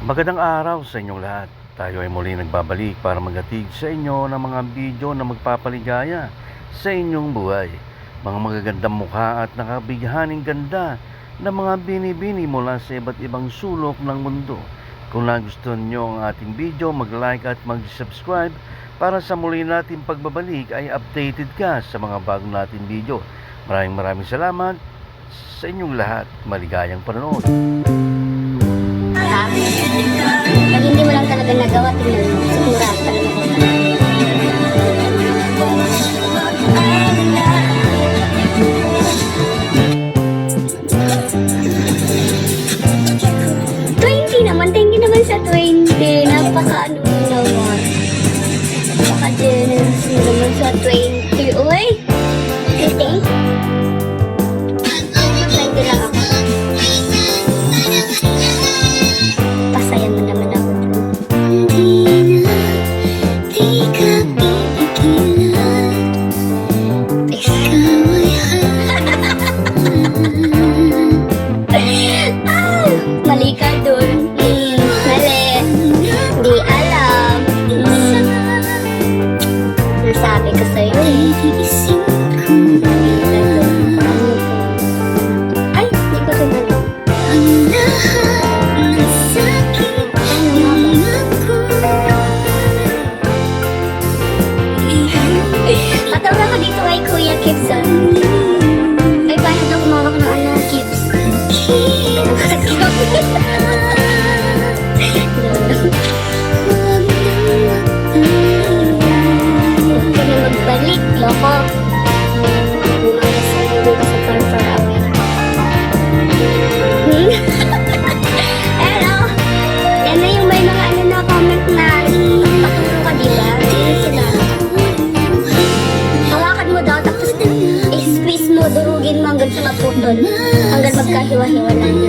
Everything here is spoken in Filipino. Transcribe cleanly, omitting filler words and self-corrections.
Magandang araw sa inyong lahat. Tayo ay muli nagbabalik para maghatid sa inyo ng mga video na magpapaligaya sa inyong buhay. Mga magagandang mukha at nakabighaning ganda na mga binibini mula sa iba't ibang sulok ng mundo. Kung nagustuhan nyo ang ating video, mag-like at mag-subscribe para sa muli nating pagbabalik ay updated ka sa mga bagong nating video. Maraming salamat sa inyong lahat. Maligayang panonood. Pag hindi mo lang talaga nagawa, tingnan mo, sigura talaga mo. Thank you naman sa 20. Napaka-ano naman. Napaka-generous naman sa 20. Uy! Kasi? 20 lang ako. Pasayan mo naman ako. Mali ka dun. Mali. Di alam. Nasabi ko sa'yo eh. Ay, di ko tumalo. Patawag ako dito kay Kuya Kipson. Ay, paano daw kumawak ng ano, Kips? Huwag ka na magbalik, loko. Hindi ka sa turn for away. Hello! Yan na yung may mga ano na comment na paturo ka, diba? Sino sila? Hawakan mo daw, tapos i-squeeze mo, durugin mo hanggang sa maputol. Hanggang magkahiwa-hiwa lang.